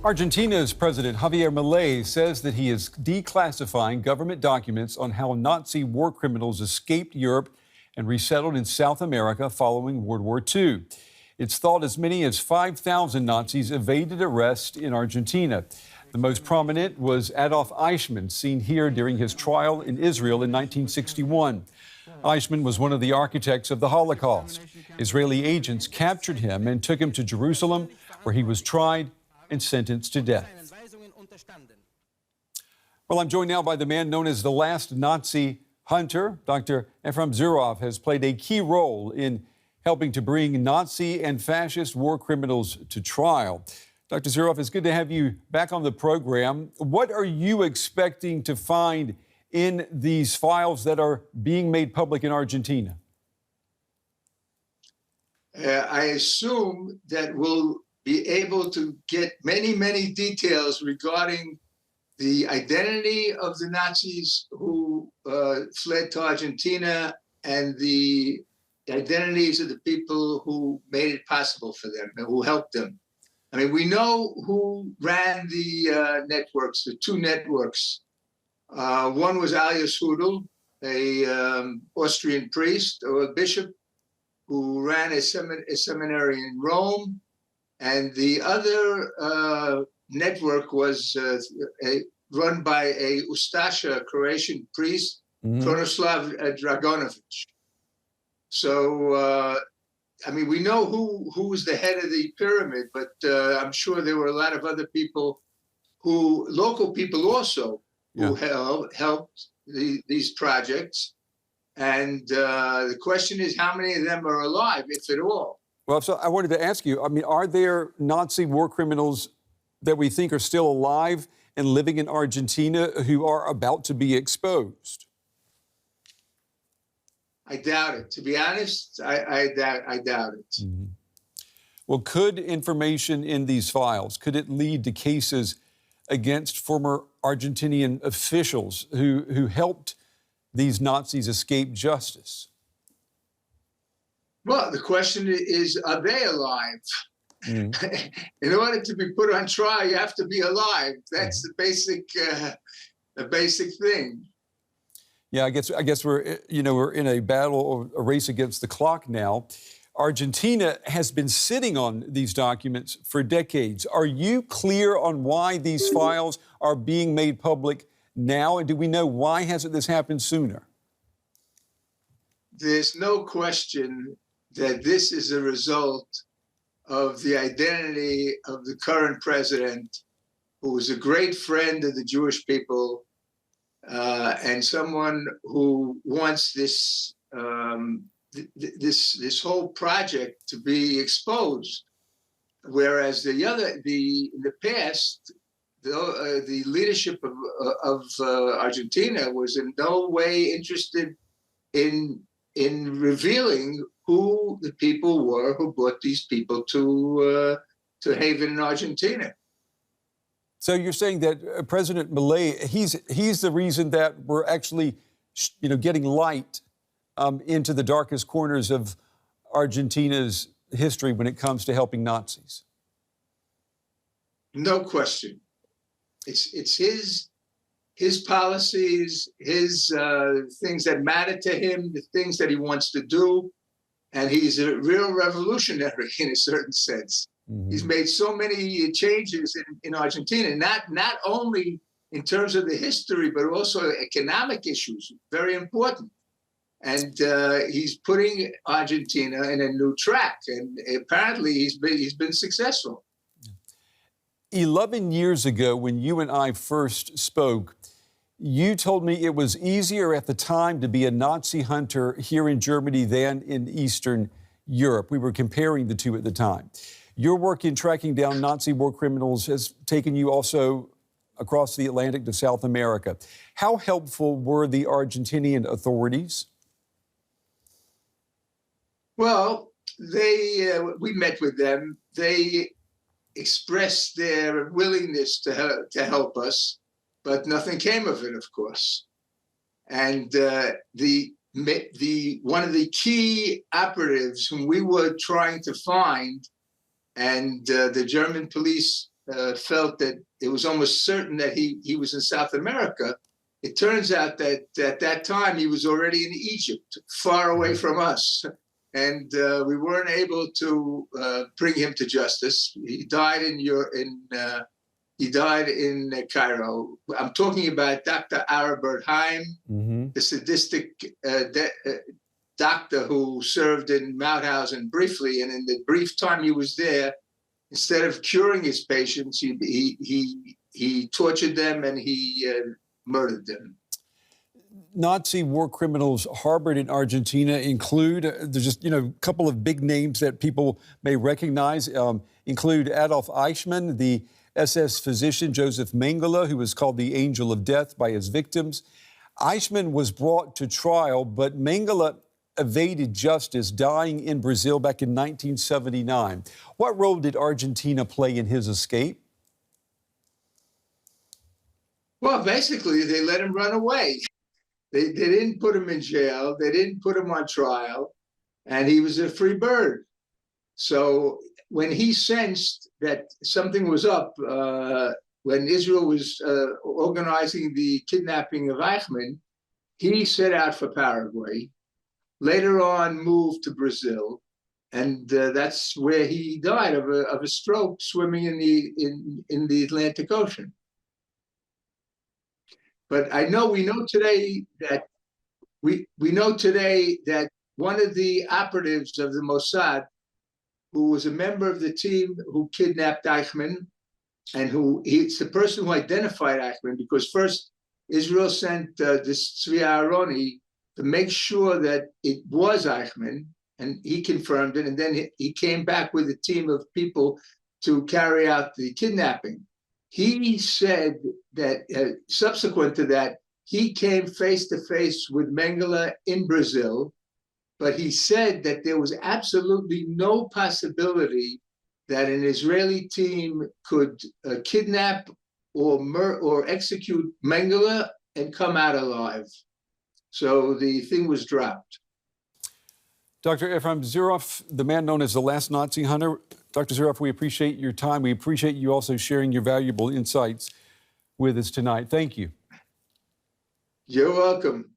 Argentina's President Javier Milei says that he is declassifying government documents on how Nazi war criminals escaped Europe and resettled in South America following World War II. It's thought as many as 5,000 Nazis evaded arrest in Argentina. The most prominent was Adolf Eichmann, seen here during his trial in Israel in 1961. Eichmann was one of the architects of the Holocaust. Israeli agents captured him and took him to Jerusalem, where he was tried and sentenced to death. Well, I'm joined now by the man known as the last Nazi hunter. Dr. Efraim Zuroff has played a key role in helping to bring Nazi and fascist war criminals to trial. Dr. Zuroff, it's good to have you back on the program. What are you expecting to find in these files that are being made public in Argentina? I assume that we'll be able to get many, many details regarding the identity of the Nazis who fled to Argentina and the identities of the people who made it possible for them and who helped them. I mean, we know who ran the networks, the two networks. One was alias Hudel, a Austrian priest or a bishop who ran a seminary in Rome. And the other network was run by a Ustasha Croatian priest, Krunoslav Dragonovic. So, I mean, we know who was the head of the pyramid, but I'm sure there were a lot of other people local people also, who helped these projects. And the question is, how many of them are alive, if at all? Well, so I wanted to ask you, I mean, are there Nazi war criminals that we think are still alive and living in Argentina who are about to be exposed? I doubt it. To be honest, I doubt it. Mm-hmm. Well, could information in these files, could it lead to cases against former Argentinian officials who helped these Nazis escape justice? Well, the question is, are they alive? Mm. In order to be put on trial, you have to be alive. That's the basic thing. Yeah, I guess we're in a battle or a race against the clock now. Argentina has been sitting on these documents for decades. Are you clear on why these files are being made public now? And do we know why hasn't this happened sooner? There's no question that this is a result of the identity of the current president, who was a great friend of the Jewish people, and someone who wants this this whole project to be exposed. Whereas in the past, the leadership of Argentina was in no way interested in revealing who the people were who brought these people to haven in Argentina. So you're saying that President Milei, he's the reason that we're actually, getting light into the darkest corners of Argentina's history when it comes to helping Nazis? No question. It's his policies, his things that matter to him, the things that he wants to do. And he's a real revolutionary in a certain sense. Mm-hmm. He's made so many changes in Argentina, not only in terms of the history, but also economic issues, very important. And he's putting Argentina in a new track. And apparently he's been successful. 11 years ago, when you and I first spoke, you told me it was easier at the time to be a Nazi hunter here in Germany than in Eastern Europe. We were comparing the two at the time. Your work in tracking down Nazi war criminals has taken you also across the Atlantic to South America. How helpful were the Argentinian authorities? Well, we met with them. They expressed their willingness to help us, but nothing came of it, of course. And one of the key operatives whom we were trying to find, and the German police felt that it was almost certain that he was in South America. It turns out that at that time he was already in Egypt, far away from us, and we weren't able to bring him to justice. He died in Cairo. I'm talking about Dr. Arabert Haim, the sadistic doctor who served in Mauthausen briefly, and in the brief time he was there, instead of curing his patients, he tortured them and he murdered them. Nazi war criminals harbored in Argentina include, there's just, a couple of big names that people may recognize, include Adolf Eichmann, the SS physician Joseph Mengele, who was called the Angel of Death by his victims. Eichmann was brought to trial, but Mengele evaded justice, dying in Brazil back in 1979. What role did Argentina play in his escape? Well, basically, they let him run away. They didn't put him in jail. They didn't put him on trial, and he was a free bird. So when he sensed that something was up, when Israel was organizing the kidnapping of Eichmann, he set out for Paraguay. Later on, moved to Brazil, and that's where he died of a stroke swimming in the Atlantic Ocean. But we know today that one of the operatives of the Mossad, who was a member of the team who kidnapped Eichmann, and it's the person who identified Eichmann, because first Israel sent this Tzvi Aharoni to make sure that it was Eichmann, and he confirmed it, and then he came back with a team of people to carry out the kidnapping. He said that subsequent to that, he came face to face with Mengele in Brazil, but he said that there was absolutely no possibility that an Israeli team could kidnap or execute Mengele and come out alive. So the thing was dropped. Dr. Efraim Zuroff, the man known as the last Nazi hunter. Dr. Zuroff, we appreciate your time. We appreciate you also sharing your valuable insights with us tonight. Thank you. You're welcome.